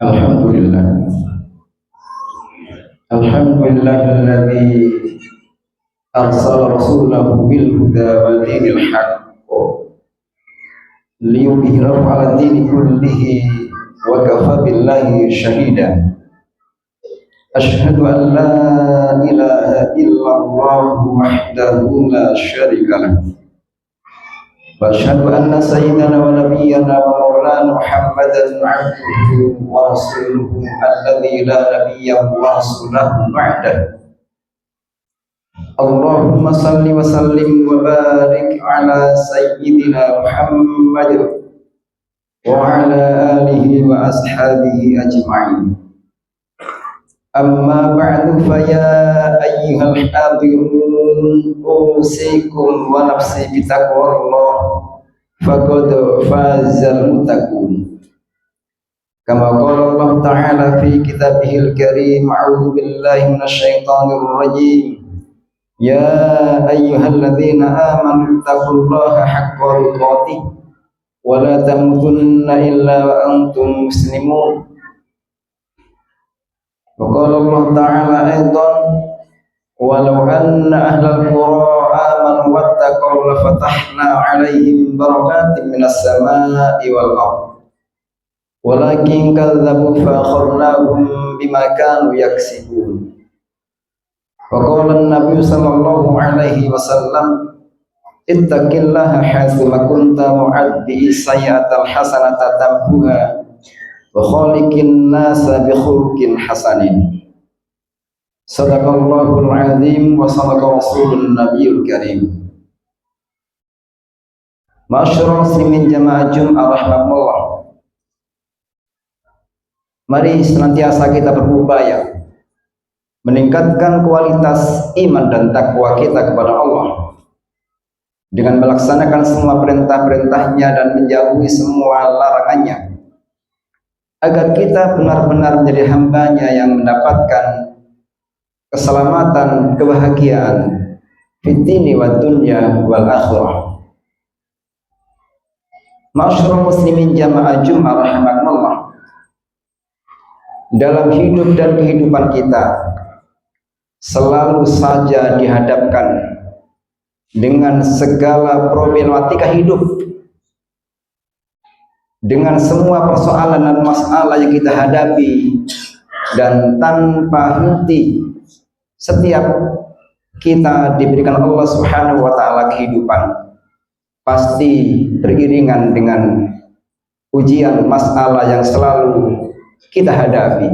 Alhamdulillah. Alhamdulillahilladzi arsala rasulahu bil huda wa dinil haqq liyudhhirahu 'ala dini kullihi wa kafa billahi shahida. Asyhadu an la ilaha illallah wahdahu la syarika lahu wa asyhadu anna sayyidana wa nabiyyana wa maulana Muhammadan 'abduhu wa rasuluhu alladzi la nabiyya wa rasulahu ba'dahu. Allahumma salli wa sallim wa barik ala sayyidina Muhammad wa ala alihi wa ashabihi ajma'in. Amma ba'du fa ya ayyuhal hadirun usikum wa nafsi bi taqwallah faqad fazal muttaqun. Kama qala Allah ta'ala fi kitabihil karim, a'udzu billahi minasy syaithanir rajim. Ya ayyuhalladzina amanu taqullaha haqqa tuqatih wa la tamutunna illa wa antum muslimun. Wa qala Allah ta'ala aidan walau anna ahlal qura amanu wattaqaw la fatahna 'alaihim barakatin minas samaa'i wal ardh walakin kadzdzabu fa akhadnahum bima kanu yaksibun. Wa qala an-nabiy sallallahu alaihi wasallam ittaqillaha haitsuma kunta mu'addi sayyi'atal hasanata tamhuha wa khaliqin nasa bi khuluqin hasanin. Sadaqallahul azim wa sadaqa rasulun nabiyul karim. Ma'asyiral muslimin jamaah Jum'ah rahimakumullah. Mari senantiasa kita berupaya meningkatkan kualitas iman dan takwa kita kepada Allah dengan melaksanakan semua perintah-perintahnya dan menjauhi semua larangannya, agar kita benar-benar menjadi hambanya yang mendapatkan keselamatan, kebahagiaan fitini wa dunya wal akhirah. Ma'asyiral muslimin jamaah Jum'ah rahimakumullah. Dalam hidup dan kehidupan kita selalu saja dihadapkan dengan segala problematika hidup, dengan semua persoalan dan masalah yang kita hadapi, dan tanpa henti setiap kita diberikan Allah Subhanahu wa ta'ala kehidupan, pasti beriringan dengan ujian masalah yang selalu kita hadapi.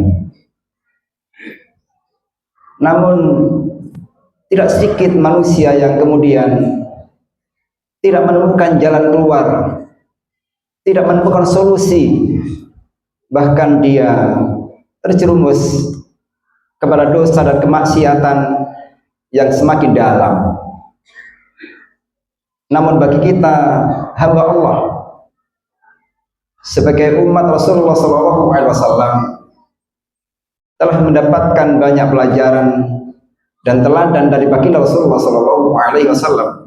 Namun tidak sedikit manusia yang kemudian tidak menemukan jalan keluar, tidak menemukan solusi, bahkan dia terjerumus kepada dosa dan kemaksiatan yang semakin dalam. Namun bagi kita hamba Allah sebagai umat Rasulullah SAW telah mendapatkan banyak pelajaran dan teladan dari baginda Rasulullah SAW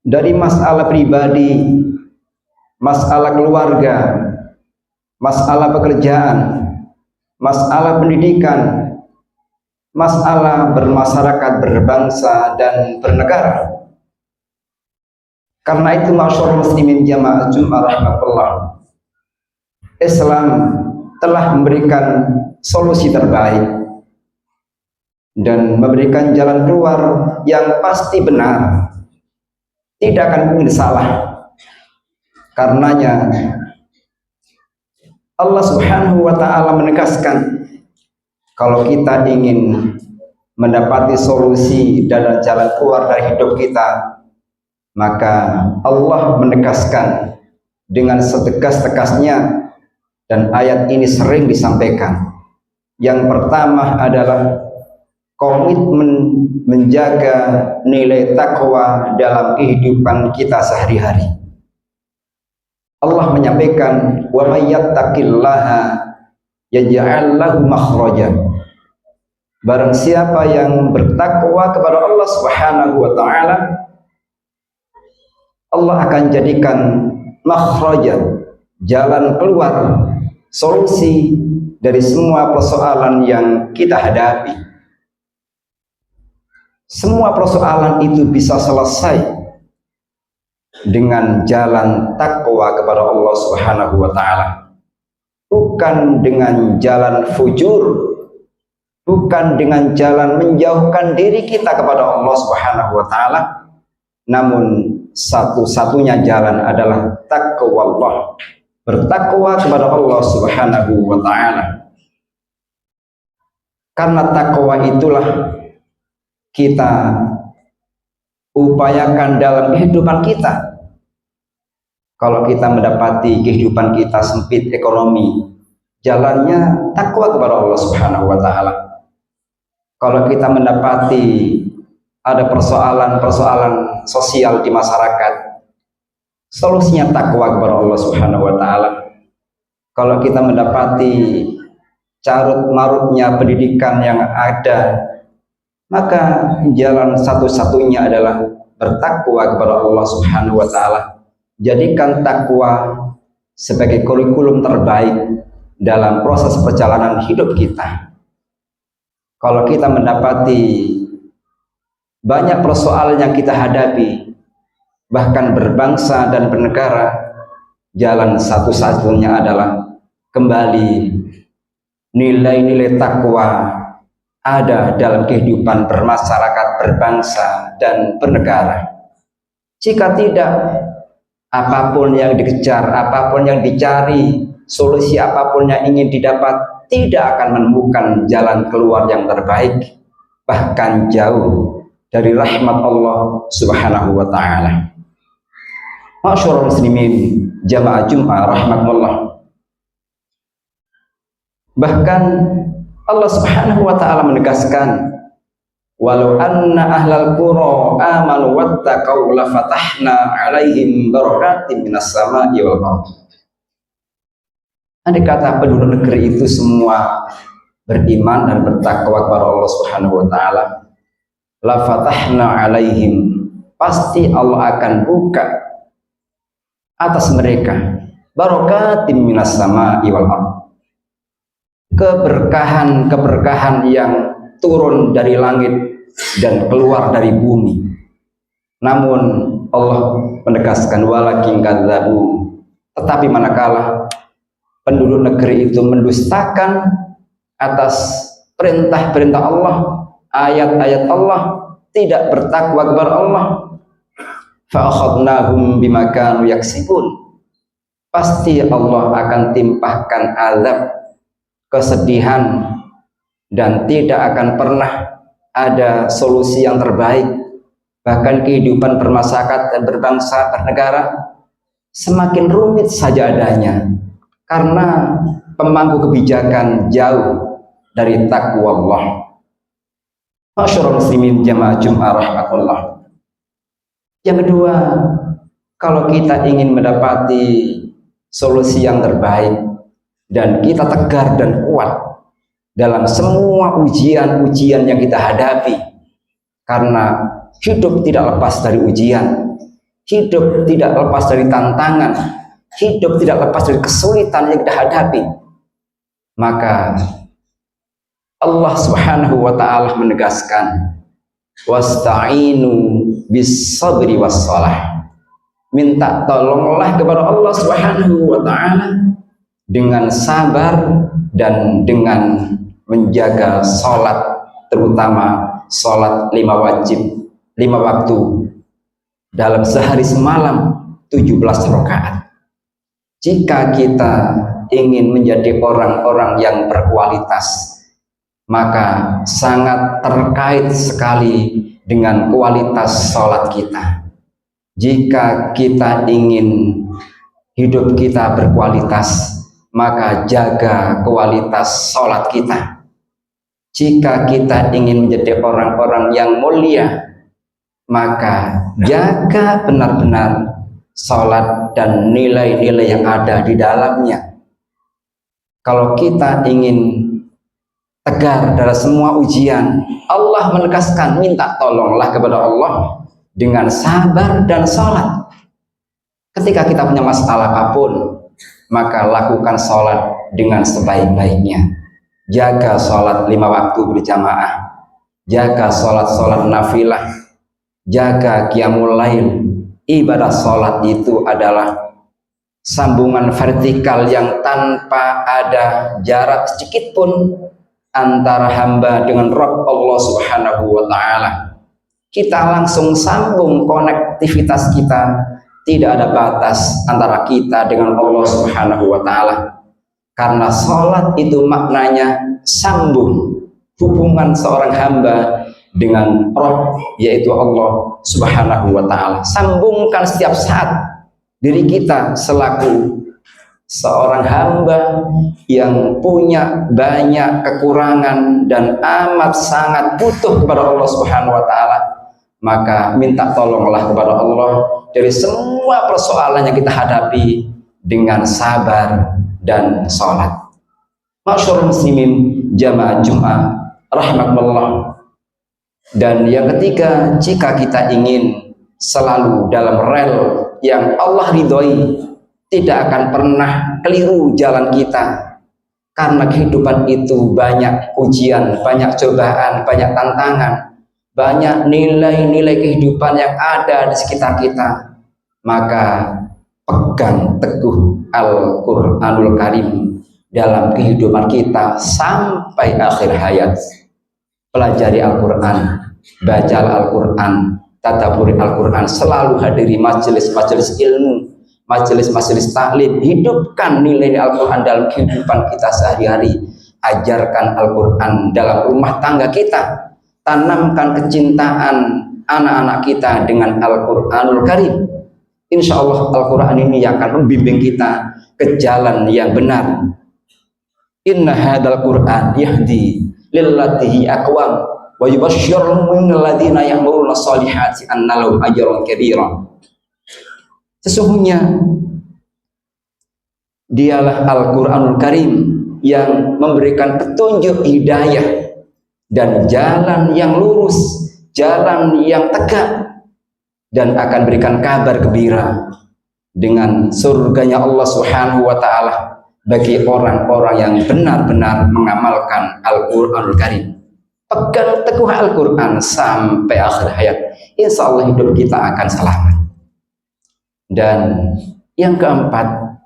dari masalah pribadi, masalah keluarga, masalah pekerjaan, masalah pendidikan, masalah bermasyarakat, berbangsa dan bernegara. Karena itu ma'asyiral muslimin jamaah Jum'ah rahimakumullah, Islam telah memberikan solusi terbaik dan memberikan jalan keluar yang pasti benar, tidak akan mungkin salah. Karenanya Allah Subhanahu wa ta'ala menegaskan, kalau kita ingin mendapati solusi dan jalan keluar dari hidup kita, maka Allah menegaskan dengan setegas-tegasnya, dan ayat ini sering disampaikan. Yang pertama adalah komitmen menjaga nilai takwa dalam kehidupan kita sehari-hari. Allah menyampaikan, wa may yattaqillaha yaj'al lahu makhraja. Barang siapa yang bertakwa kepada Allah Subhanahu wa ta'ala, Allah akan jadikan makhraja, jalan keluar, solusi dari semua persoalan yang kita hadapi. Semua persoalan itu bisa selesai dengan jalan takwa kepada Allah Subhanahu wa taala. Bukan dengan jalan fujur, bukan dengan jalan menjauhkan diri kita kepada Allah Subhanahu wa taala, namun satu-satunya jalan adalah takwa Allah, bertakwa kepada Allah Subhanahu wa taala. Karena takwa itulah kita upayakan dalam kehidupan kita. Kalau kita mendapati kehidupan kita sempit ekonomi, jalannya takwa kepada Allah Subhanahu wa taala. Kalau kita mendapati ada persoalan-persoalan sosial di masyarakat, solusinya takwa kepada Allah Subhanahu wa taala. Kalau kita mendapati carut marutnya pendidikan yang ada, maka jalan satu-satunya adalah bertakwa kepada Allah Subhanahu wa taala. Jadikan takwa sebagai kurikulum terbaik dalam proses perjalanan hidup kita. Kalau kita mendapati banyak persoalan yang kita hadapi, bahkan berbangsa dan bernegara, jalan satu-satunya adalah kembali nilai-nilai takwa ada dalam kehidupan bermasyarakat, berbangsa, dan bernegara. Jika tidak, apapun yang dikejar, apapun yang dicari, solusi apapun yang ingin didapat, tidak akan menemukan jalan keluar yang terbaik, bahkan jauh dari rahmat Allah Subhanahu wa taala. Ma'asyiral muslimin, jamaah Jumat rahmatullah. Bahkan Allah Subhanahu wa taala menegaskan, walau anna ahlal qura amanu wattaqau la fatahna 'alaihim barakatim minas sama'i wal ardh. Andai kata penduduk negeri itu semua beriman dan bertakwa kepada Allah Subhanahu wa taala, la fatahna 'alaihim, pasti Allah akan buka atas mereka barakatim minas sama'i wal ardh, keberkahan yang turun dari langit dan keluar dari bumi. Namun Allah menegaskan walakin kadzabu, tetapi manakala penduduk negeri itu mendustakan atas perintah-perintah Allah, ayat-ayat Allah, tidak bertakwa kepada Allah, fa akhadnahum bima kanu yaksibun, pasti Allah akan timpahkan azab, kesedihan, dan tidak akan pernah ada solusi yang terbaik. Bahkan kehidupan bermasyarakat dan berbangsa bernegara semakin rumit saja adanya karena pemangku kebijakan jauh dari takwa Allah. Ma'asyiral muslimin jamaah Jumat rahmatullah. Yang kedua, kalau kita ingin mendapati solusi yang terbaik dan kita tegar dan kuat dalam semua ujian-ujian yang kita hadapi, karena hidup tidak lepas dari ujian, hidup tidak lepas dari tantangan, hidup tidak lepas dari kesulitan yang kita hadapi, maka Allah Subhanahu wa ta'ala menegaskan, wasta'inu bis sabri was salah, minta tolonglah kepada Allah Subhanahu wa ta'ala dengan sabar dan dengan menjaga sholat, terutama sholat 5 wajib, 5 waktu dalam sehari semalam 17 rakaat. Jika kita ingin menjadi orang-orang yang berkualitas, maka sangat terkait sekali dengan kualitas sholat kita. Jika kita ingin hidup kita berkualitas, maka jaga kualitas sholat kita. Jika kita ingin menjadi orang-orang yang mulia, maka jaga benar-benar sholat dan nilai-nilai yang ada di dalamnya. Kalau kita ingin tegar dalam semua ujian, Allah menegaskan minta tolonglah kepada Allah dengan sabar dan sholat. Ketika kita punya masalah apapun, maka lakukan sholat dengan sebaik-baiknya. Jaga sholat 5 waktu berjamaah, jaga sholat nafilah, jaga qiyamul lail. Ibadah sholat itu adalah sambungan vertikal yang tanpa ada jarak sedikit pun antara hamba dengan Rabb Allah Subhanahu wa Ta'ala. Kita langsung sambung konektivitas kita, tidak ada batas antara kita dengan Allah Subhanahu wa Ta'ala. Karena sholat itu maknanya sambung hubungan seorang hamba dengan Rabb, yaitu Allah Subhanahu wa Ta'ala. Sambungkan setiap saat diri kita selaku seorang hamba yang punya banyak kekurangan dan amat sangat butuh kepada Allah Subhanahu wa Ta'ala. Maka minta tolonglah kepada Allah dari semua persoalan yang kita hadapi dengan sabar dan sholat. Masyarul muslimin jamaah Jum'ah rahmatullah. Dan yang ketiga, jika kita ingin selalu dalam rel yang Allah ridhoi, tidak akan pernah keliru jalan kita. Karena kehidupan itu banyak ujian, banyak cobaan, banyak tantangan, banyak nilai-nilai kehidupan yang ada di sekitar kita. Maka pegang teguh Al-Quranul Karim dalam kehidupan kita sampai akhir hayat. Pelajari Al-Quran, baca Al-Quran, tadabburi Al-Quran, selalu hadiri majelis-majelis ilmu, majelis-majelis taklim. Hidupkan nilai Al-Quran dalam kehidupan kita sehari-hari. Ajarkan Al-Quran dalam rumah tangga kita. Tanamkan kecintaan anak-anak kita dengan Al-Quranul Karim. Insya Allah Al-Quran ini yang akan membimbing kita ke jalan yang benar. Inna hadal Quran yahdi lillatihi aqwam wa yubashshirul mu'minina alladziina ya'maluna shalihati anna lahum ajran kabira. Sesungguhnya dialah Al-Quranul Karim yang memberikan petunjuk hidayah dan jalan yang lurus, jalan yang tegak, dan akan berikan kabar gembira dengan surganya Allah Subhanahu wa Ta'ala bagi orang-orang yang benar-benar mengamalkan Al-Quranul Karim. Pegang teguh Al-Quran sampai akhir hayat, insya Allah hidup kita akan selamat. Dan yang keempat,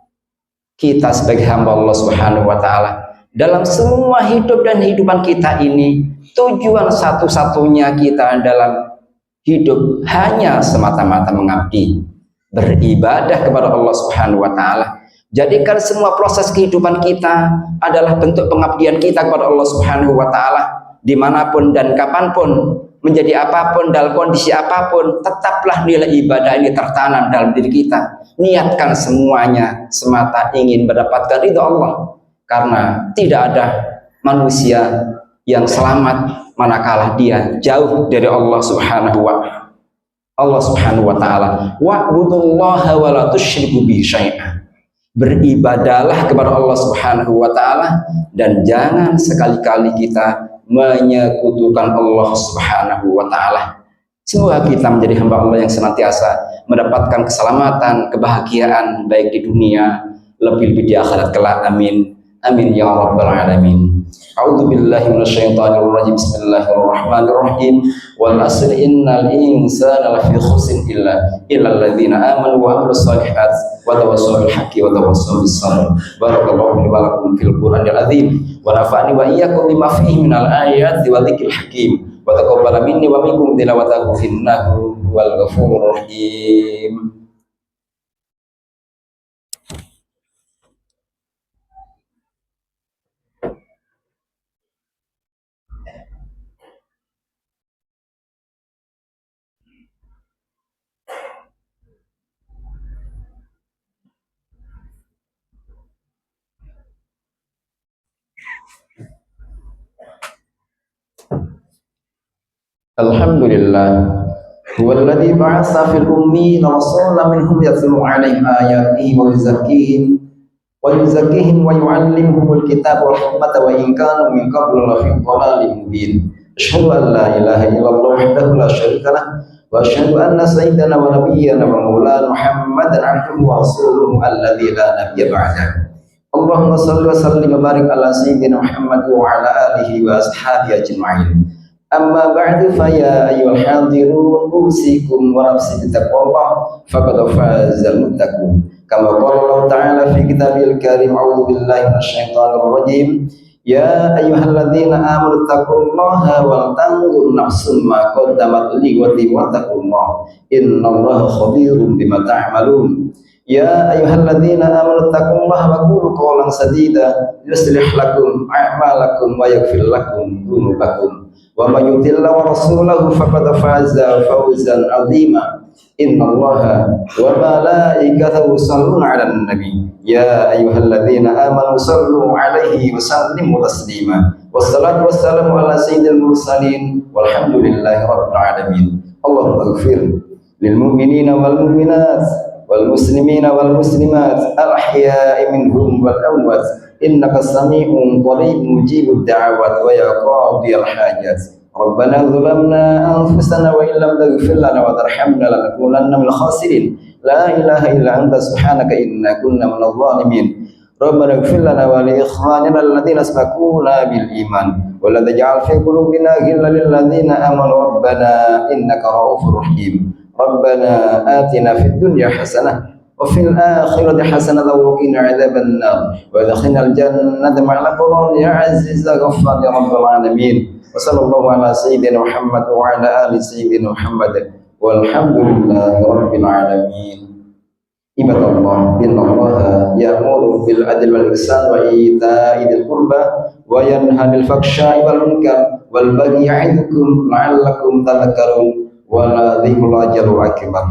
kita sebagai hamba Allah Subhanahu wa Ta'ala dalam semua hidup dan kehidupan kita ini, tujuan satu-satunya kita dalam hidup hanya semata-mata mengabdi, beribadah kepada Allah Subhanahu wa Ta'ala. Jadikan semua proses kehidupan kita adalah bentuk pengabdian kita kepada Allah Subhanahu wa Ta'ala. Dimanapun dan kapanpun, menjadi apapun, dalam kondisi apapun, tetaplah nilai ibadah ini tertanam dalam diri kita. Niatkan semuanya semata ingin mendapatkan ridha Allah. Karena tidak ada manusia yang selamat manakala dia jauh dari Allah Subhanahu wa Ta'ala. Wa'budullaha wa la tusyriku bihi syai'an. Beribadalah kepada Allah Subhanahu wa Ta'ala dan jangan sekali-kali kita menyekutukan Allah Subhanahu wa Ta'ala. Semoga kita menjadi hamba Allah yang senantiasa mendapatkan keselamatan, kebahagiaan baik di dunia, lebih-lebih di akhirat kelak. Amin. Amin ya rabbal alamin. A'udzu billahi minasyaitonir rajim. Bismillahirrahmanirrahim. Wal asri innal insana lafi khusrin illa alladzina amanu wa amilus shalihat wa tawassaw bil haqqi wa tawassaw bis sabr. Barakallahu li wa lakum fil Qur'anil azim wa nafa'ani wa iyyakum bima fihi minal ayati wa dzikril hakim wa taqabbala minni wa minkum tilawatahu innahu wal ghafurur rahim. Alhamdulillah, huwallazi ba'atsa fil ummiyina rasulan minhum yatlu 'alaihim ayatihi wa yuzakkihim wa yu'allimuhumul kitaba wal hikmata wa in kanu min qablu lafi dhalalin mubin. Asyhadu an la ilaha illallah wahdahu la syarika lah wa asyhadu anna sayyidana wa nabiyyana wa maulana Muhammad محمدا عبده ورسوله الذي لا نبي بعده. اللهم صل وسلم وبارك على سيدنا محمد وعلى آله وأصحابه أجمعين. أما بعد فيا أيها الحاضرون أوصيكم ونفسي بتقوى الله فقد فاز المتقون. كما قال الله تعالى في كتابه الكريم: أعوذ بالله من الشيطان الرجيم. يا أيها الذين آمنوا اتقوا الله ولتنظر نفس ما قدمت لغد واتقوا الله إن الله خبير بما تعملون. يا أيها الذين آمنوا اتقوا الله وقولوا قولا سديدا يصلح لكم أعمالكم ويغفر لكم ذنوبكم ومن يطع الله ورسوله فقد فاز فوزا عظيما. إن الله وملائكته يصلون على النبي يا أيها الذين آمنوا صلوا عليه وسلموا تسليما. والصلاة والسلام على سيد المرسلين والحمد لله رب العالمين. اللهم اغفر للمؤمنين والمؤمنات والمسلمين والمسلمات الأحياء منهم والأموات إنك سميع قريب مجيب الدعوات ويا قاضي الحاجات. ربنا ظلمنا أنفسنا وإن لم تغفر لنا وترحمنا لنكونن من الخاسرين. لا إله إلا أنت سبحانك إنا كنا من الظالمين. ربنا اغفر لنا ولإخواننا الذين سبقونا بالإيمان ولا تجعل في قلوبنا غلا للذين آمنوا ربنا إنك رؤوف رحيم. ربنا آتنا في الدنيا حسنة وفي الآخرة حسنة وقنا عذاب النار وادخلنا الجنة مع الأبرار يا عزيز غفار يا رب العالمين. وصلى الله على سيدنا محمد وعلى آل سيدنا محمد والحمد لله رب العالمين. عباد الله إن الله يأمر بالعدل والإحسان وإيتاء ذي القربى وينهى عن الفحشاء والمنكر والبغي يعظكم لعلكم تذكرون ولذكر الله أكبر.